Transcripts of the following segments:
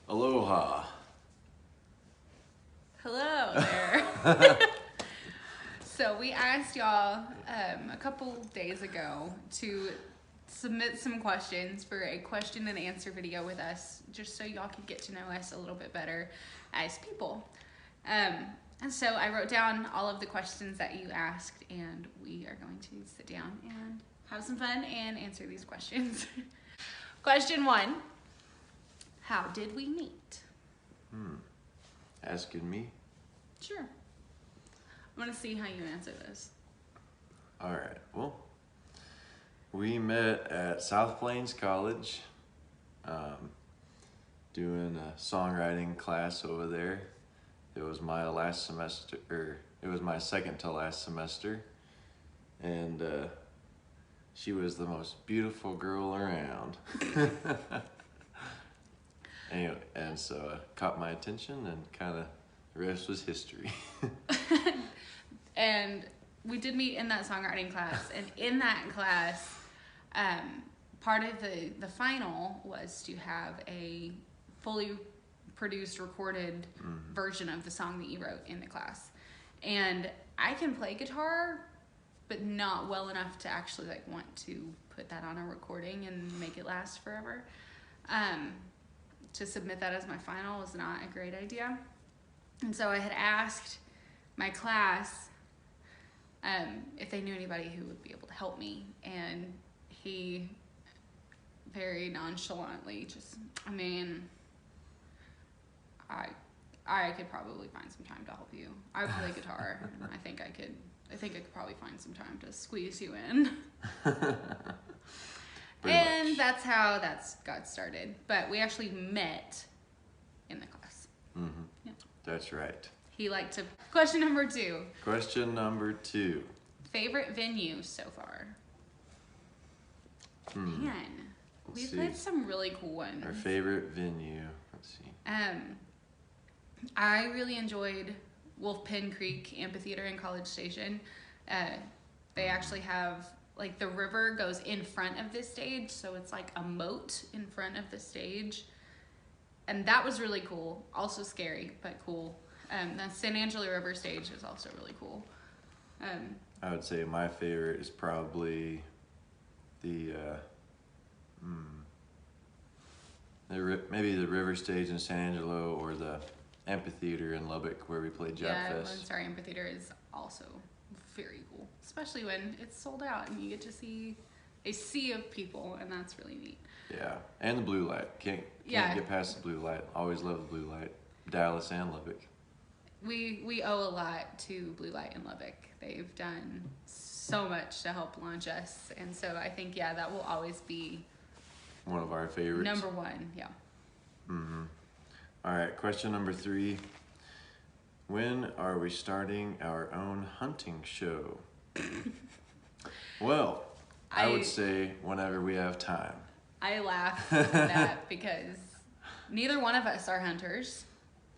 Aloha. Hello there. So we asked y'all a couple days ago to submit some questions for a question and answer video with us, just so y'all could get to know us a little bit better as people. And so I wrote down all of the questions that you asked, and we are going to sit down and have some fun and answer these questions. Question 1, how did we meet? Asking me? Sure. I'm gonna see how you answer this. All right, well, we met at South Plains College, doing a songwriting class over there. It was my last semester, or it was my second to last semester, and she was the most beautiful girl around. Anyway, and so caught my attention, and kind of the rest was history. And we did meet in that songwriting class, and in that class, part of the final was to have a fully produced, recorded version of the song that you wrote in the class. And I can play guitar, but not well enough to actually want to put that on a recording and make it last forever. To submit that as my final was not a great idea. And so I had asked my class if they knew anybody who would be able to help me, and he very nonchalantly just, I could probably find some time to help you. I play guitar, and I think I could probably find some time to squeeze you in. And that's how that got started. But we actually met in the class. Yeah. That's right. He liked to. Question number 2. Question number 2. Favorite venue so far? Man, we've see. had some really cool ones. Our favorite venue. Let's see. I really enjoyed Wolf Pen Creek Amphitheater in College Station. They actually have, the river goes in front of the stage, so it's like a moat in front of the stage. And that was really cool. Also scary, but cool. The San Angelo River stage is also really cool. I would say my favorite is probably maybe the river stage in San Angelo, or the amphitheater in Lubbock where we played Jap Fest. Lone Star Amphitheater is also very cool, especially when it's sold out and you get to see a sea of people, and that's really neat. Yeah, and the blue light. Can't get past the blue light. Always love the blue light. Dallas and Lubbock. We owe a lot to Blue Light in Lubbock. They've done so much to help launch us, and so I think that will always be one of our favorites. Number 1, yeah. All right, question number 3. When are we starting our own hunting show? Well, I would say whenever we have time. I laugh at that because neither one of us are hunters.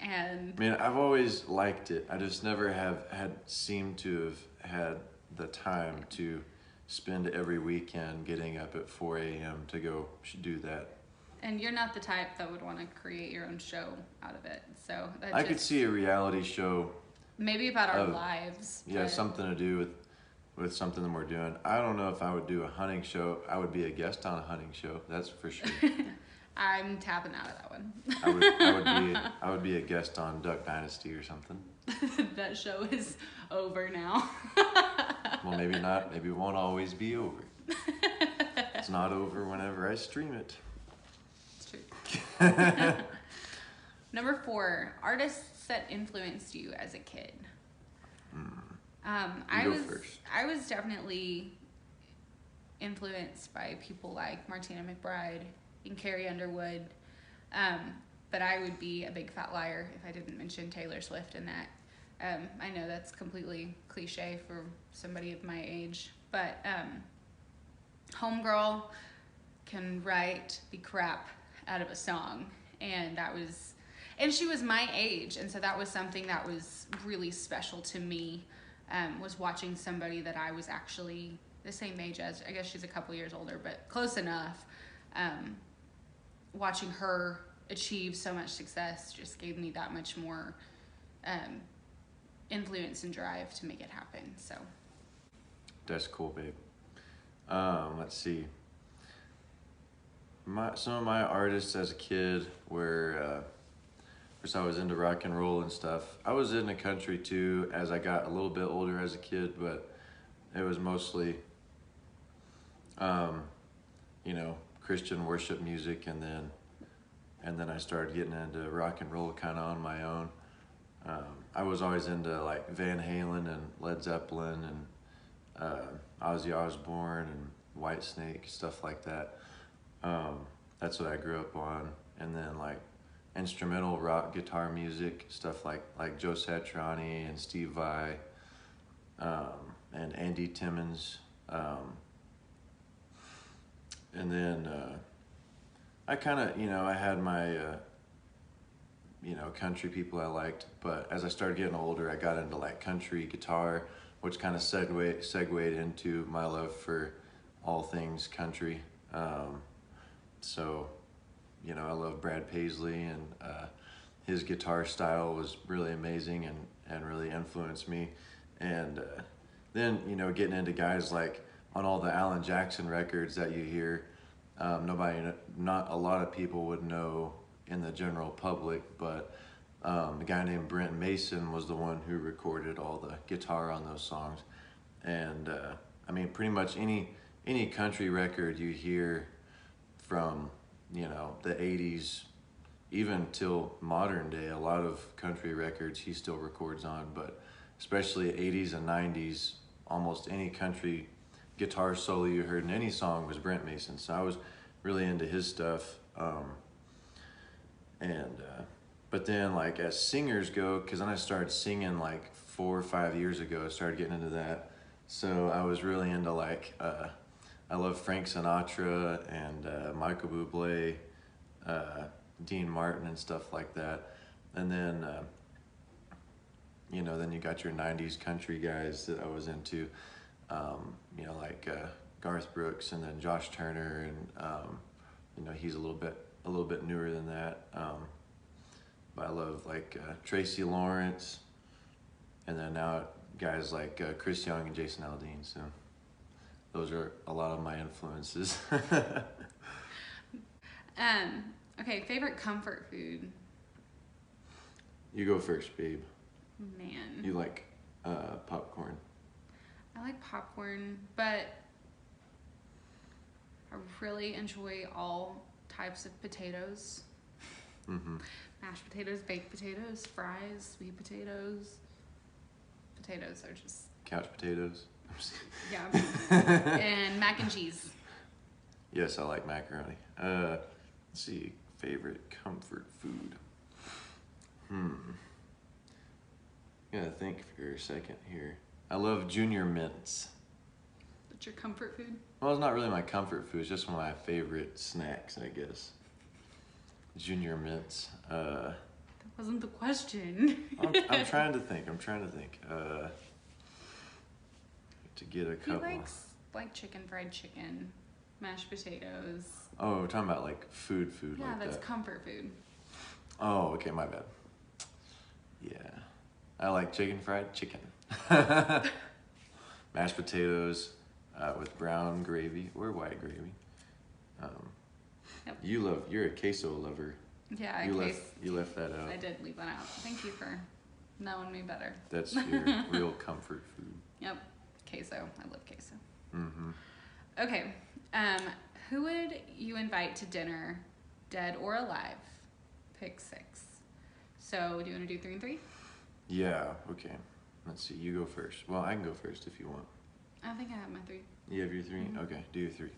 And I've always liked it. I just never seemed to have had the time to spend every weekend getting up at 4 a.m. to go do that. And you're not the type that would want to create your own show out of it. So I could see a reality show. Maybe about our lives. Yeah, something to do with something that we're doing. I don't know if I would do a hunting show. I would be a guest on a hunting show, that's for sure. I'm tapping out of that one. I would be a guest on Duck Dynasty or something. That show is over now. Well, maybe not. Maybe it won't always be over. It's not over whenever I stream it. It's true. Number 4, artists that influenced you as a kid. I was definitely influenced by people like Martina McBride and Carrie Underwood, but I would be a big fat liar if I didn't mention Taylor Swift in that. I know that's completely cliche for somebody of my age, but Homegirl can write the crap out of a song, and she was my age, and so that was something that was really special to me, was watching somebody that I was actually the same age as. I guess she's a couple years older, but close enough. Watching her achieve so much success just gave me that much more influence and drive to make it happen. So That's cool, babe. Let's see. Some of my artists as a kid were, first I was into rock and roll and stuff. I was into country too as I got a little bit older as a kid, but it was mostly, you know, Christian worship music, and then I started getting into rock and roll kind of on my own. I was always into like Van Halen and Led Zeppelin and Ozzy Osbourne and Whitesnake, stuff like that. That's what I grew up on. And then like instrumental rock guitar music, stuff like Joe Satriani and Steve Vai, and Andy Timmons. And then I kind of, you know, I had my, you know, country people I liked, but as I started getting older, I got into like country guitar, which kind of segued into my love for all things country. So, you know, I love Brad Paisley, and his guitar style was really amazing and really influenced me. And then, you know, getting into guys like on all the Alan Jackson records that you hear, not a lot of people would know in the general public, but a guy named Brent Mason was the one who recorded all the guitar on those songs. And I mean, pretty much any country record you hear from, you know, the 80s, even till modern day, a lot of country records he still records on, but especially 80s and 90s, almost any country guitar solo you heard in any song was Brent Mason. So I was really into his stuff. But then like as singers go, because then I started singing like 4 or 5 years ago, I started getting into that. So I was really into like, I love Frank Sinatra and Michael Bublé, Dean Martin and stuff like that. And then, you know, then you got your 90s country guys that I was into, you know, like Garth Brooks, and then Josh Turner, and you know, he's a little bit newer than that. But I love like Tracy Lawrence, and then now guys like Chris Young and Jason Aldean. So those are a lot of my influences. Okay, favorite comfort food? You go first, babe. Man. You like popcorn. I like popcorn, but I really enjoy all types of potatoes. Mm-hmm. Mashed potatoes, baked potatoes, fries, sweet potatoes. Potatoes are just... Couch potatoes. Yeah. And mac and cheese. Yes, I like macaroni. Let's see, favorite comfort food. Gotta think for a second here. I love Junior Mints. What's your comfort food? Well, it's not really my comfort food. It's just one of my favorite snacks, I guess. Junior Mints. That wasn't the question. I'm trying to think. To get a couple. He likes like fried chicken, mashed potatoes. Oh, we're talking about like food Yeah, like that's that. comfort food. Oh, okay, my bad. Yeah. I like fried chicken. Mashed potatoes with brown gravy or white gravy. Yep. You're a queso lover. Yeah, You left that out. I did leave that out. Thank you for knowing me better. That's your real comfort food. Yep, queso. I love queso. Mm-hmm. Okay, who would you invite to dinner, dead or alive? Pick 6. So, do you want to do 3 and 3? Yeah, okay. Let's see, you go first. Well, I can go first if you want. I think I have my 3. You have your 3? Mm-hmm. Okay, do your 3.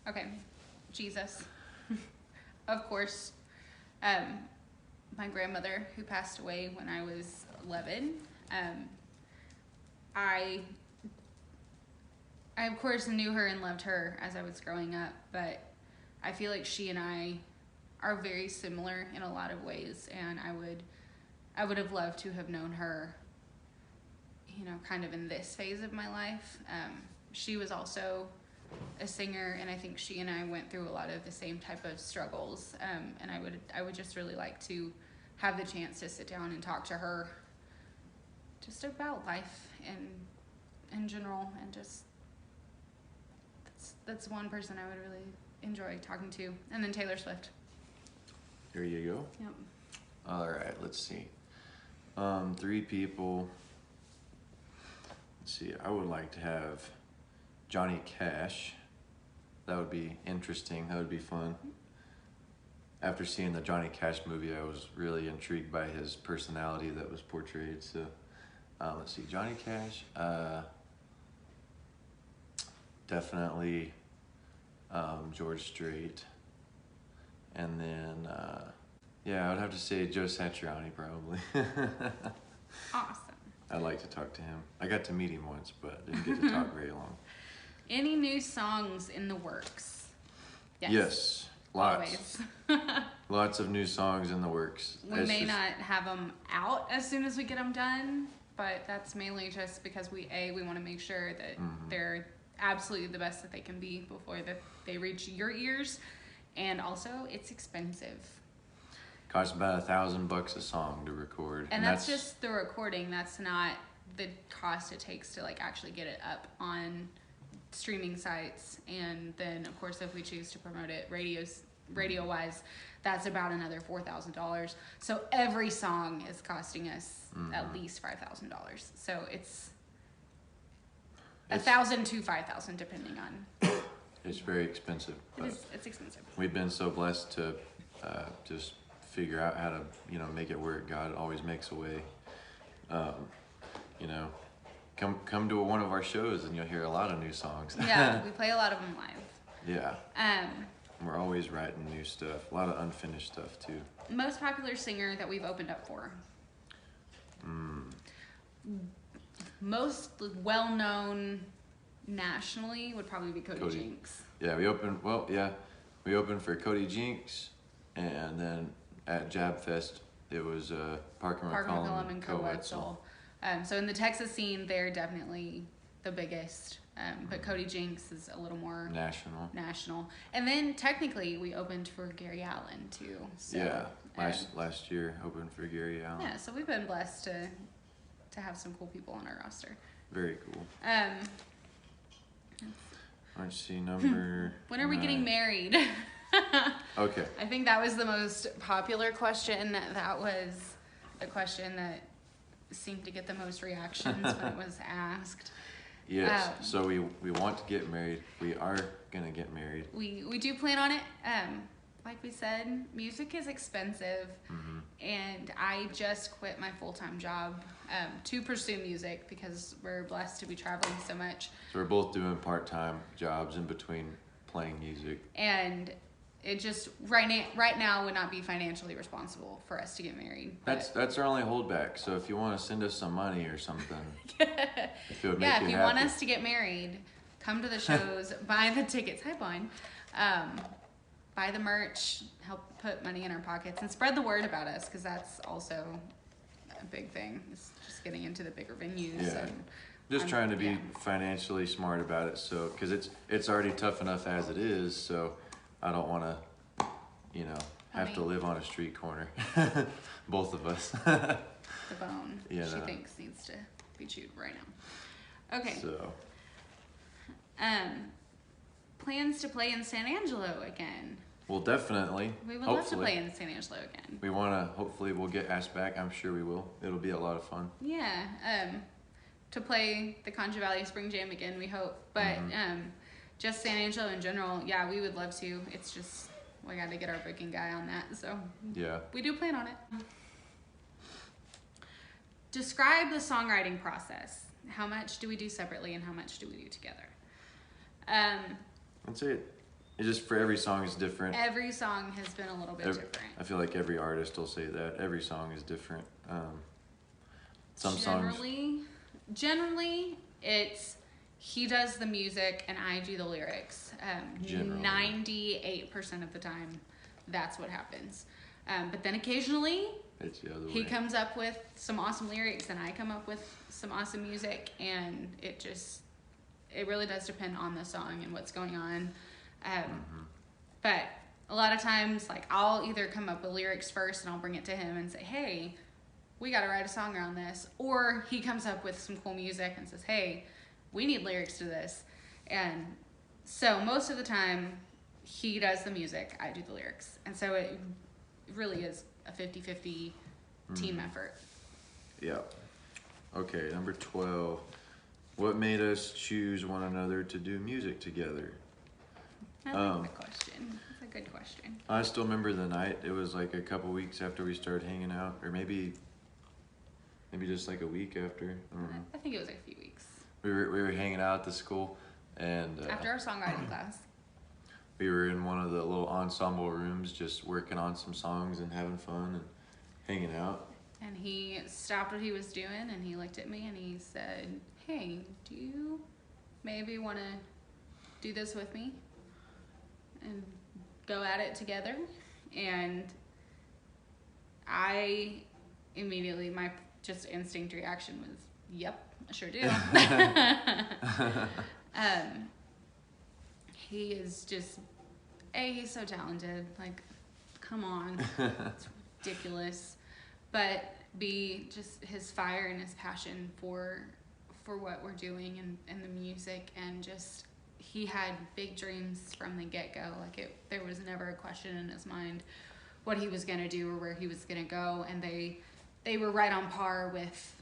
Okay, Jesus. Of course. My grandmother, who passed away when I was 11. I of course knew her and loved her as I was growing up, but I feel like she and I are very similar in a lot of ways, and I would have loved to have known her, you know, kind of in this phase of my life. She was also a singer, and I think she and I went through a lot of the same type of struggles. And I would just really like to have the chance to sit down and talk to her just about life in general, and just that's one person I would really enjoy talking to. And then Taylor Swift. There you go. Yep. All right, let's see. 3 people. Let's see. I would like to have Johnny Cash. That would be interesting. That would be fun. After seeing the Johnny Cash movie, I was really intrigued by his personality that was portrayed. So, let's see. Johnny Cash. Definitely George Strait. And then, yeah, I would have to say Joe Satriani probably. Awesome. I'd like to talk to him. I got to meet him once, but didn't get to talk very long. Any new songs in the works? Yes, lots. Lots of new songs in the works. We may not have them out as soon as we get them done, but that's mainly just because we want to make sure that they're absolutely the best that they can be before they reach your ears. And also, it's expensive. Costs about $1,000 a song to record. And that's just the recording. That's not the cost it takes to like actually get it up on streaming sites. And then, of course, if we choose to promote it radio-wise, that's about another $4,000. So every song is costing us at least $5,000. So it's $1,000 to $5,000 depending on. It's very expensive. But it's expensive. We've been so blessed to just figure out how to, make it work. God always makes a way. Come to one of our shows and you'll hear a lot of new songs. Yeah, we play a lot of them live. Yeah. We're always writing new stuff. A lot of unfinished stuff too. Most popular singer that we've opened up for. Most well-known nationally would probably be Cody Jinks. Yeah, we opened for Cody Jinks, and then at Jab Fest it was Parker McCollum and Co-Wetzel. So in the Texas scene, they're definitely the biggest, but Cody Jinks is a little more national. And then technically we opened for Gary Allen too. So, yeah, last year opened for Gary Allen. Yeah, so we've been blessed to have some cool people on our roster. Very cool. Let's see, number when are we 9. getting married? Okay. I think that was the most popular question. That was the question that seemed to get the most reactions when it was asked. Yes, so we want to get married. We are going to get married. We do plan on it. Like we said, music is expensive, and I just quit my full-time job to pursue music because we're blessed to be traveling so much. So we're both doing part-time jobs in between playing music. And it just right now would not be financially responsible for us to get married. That's our only holdback. So if you want to send us some money or something, if it would make if you want us to get married, come to the shows, buy the tickets. Hi, Bon. Buy the merch, help put money in our pockets, and spread the word about us, because that's also a big thing. It's just getting into the bigger venues. Yeah. Just trying to be financially smart about it, so because it's already tough enough as it is. So I don't want to, have to live on a street corner. Both of us. The bone she thinks needs to be chewed right now. Okay. So. Plans to play in San Angelo again. Well, definitely. We would love to play in San Angelo again. We want to, hopefully we'll get asked back. I'm sure we will. It'll be a lot of fun. Yeah. To play the Concho Valley Spring Jam again, we hope. But just San Angelo in general, yeah, we would love to. It's just, we got to get our booking guy on that. So yeah, we do plan on it. Describe the songwriting process. How much do we do separately and how much do we do together? I'd say it's just for every song is different. Every song has been a little bit different. I feel like every artist will say that. Every song is different. Generally, it's he does the music and I do the lyrics. 98% of the time, that's what happens. But then occasionally, it's the other way. He comes up with some awesome lyrics and I come up with some awesome music, and it just it really does depend on the song and what's going on. But a lot of times, like, I'll either come up with lyrics first and I'll bring it to him and say, hey, we got to write a song around this. Or he comes up with some cool music and says, hey, we need lyrics to this. And so most of the time, he does the music, I do the lyrics. And so it really is a 50-50 team effort. Yeah. Okay, number 12. What made us choose one another to do music together? I like the question. It's a good question. I still remember the night. It was like a couple weeks after we started hanging out, or maybe just like a week after. I think it was like a few weeks. We were hanging out at the school, and after our songwriting class. We were in one of the little ensemble rooms, just working on some songs and having fun and hanging out. And he stopped what he was doing, and he looked at me and he said, hey, do you maybe want to do this with me and go at it together? And I immediately, my just instinct reaction was, yep, I sure do. He is just, he's so talented, like, come on, it's ridiculous. But B, just his fire and his passion for what we're doing and the music, and just, he had big dreams from the get-go. Like, there was never a question in his mind what he was gonna do or where he was gonna go, and they were right on par with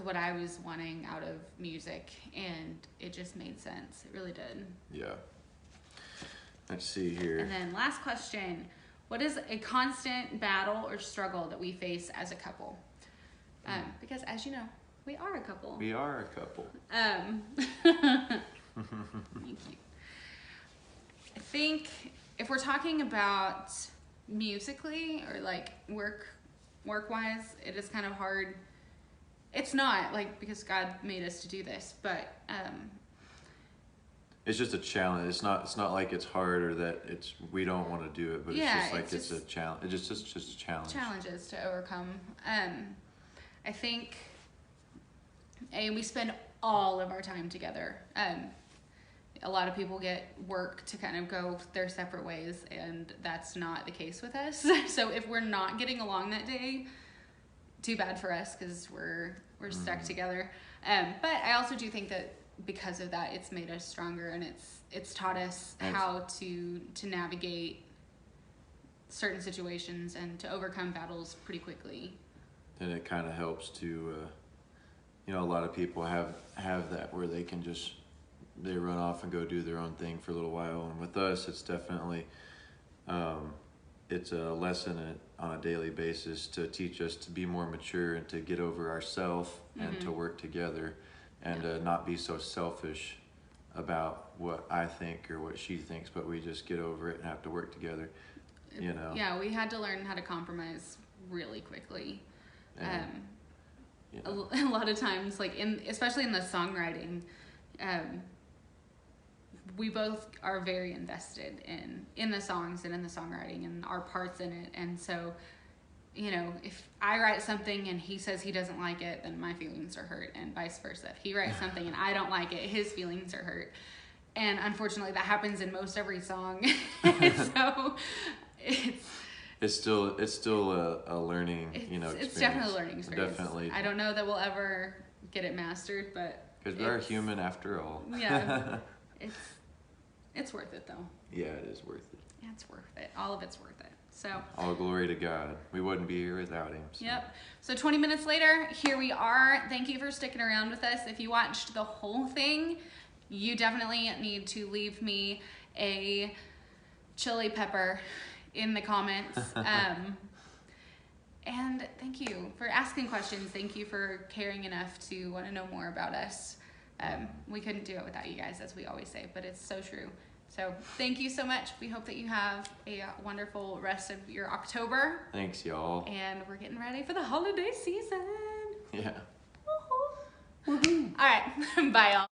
what I was wanting out of music, and it just made sense. It really did. Yeah. Let's see here. And then last question, what is a constant battle or struggle that we face as a couple? Because as you know, we are a couple. We are a couple. Thank you. I think if we're talking about musically or like work-wise, it is kind of hard. It's not, like, because God made us to do this, but it's just a challenge. It's not like it's hard or that we don't want to do it, but yeah, it's just like it's a challenge. It's just a challenge. Challenges to overcome. I think, we spend all of our time together. A lot of people get work to kind of go their separate ways, and that's not the case with us. So if we're not getting along that day, too bad for us, because we're stuck together. But I also do think that because of that, it's made us stronger, and it's taught us how to navigate certain situations and to overcome battles pretty quickly. And it kind of helps to, a lot of people have that where they can just, they run off and go do their own thing for a little while. And with us, it's definitely, it's a lesson on a daily basis to teach us to be more mature and to get over ourselves and to work together and not be so selfish about what I think or what she thinks, but we just get over it and have to work together, Yeah, we had to learn how to compromise really quickly. A lot of times, like especially in the songwriting, we both are very invested in the songs and in the songwriting and our parts in it. And so, if I write something and he says he doesn't like it, then my feelings are hurt, and vice versa. If he writes something and I don't like it, his feelings are hurt. And unfortunately, that happens in most every song. So it's still a learning, experience. It's definitely a learning experience. Definitely. I don't know that we'll ever get it mastered, but because we are human after all. Yeah, it's worth it though. Yeah, it is worth it. Yeah, it's worth it. All of it's worth it. So all glory to God. We wouldn't be here without him. So. Yep. So 20 minutes later, here we are. Thank you for sticking around with us. If you watched the whole thing, you definitely need to leave me a chili pepper in the comments. And thank you for asking questions. Thank you for caring enough to want to know more about us. We couldn't do it without you guys, as we always say, but it's so true. So thank you so much. We hope that you have a wonderful rest of your October. Thanks, y'all. And we're getting ready for the holiday season. Yeah. Woohoo. All right. Bye, y'all.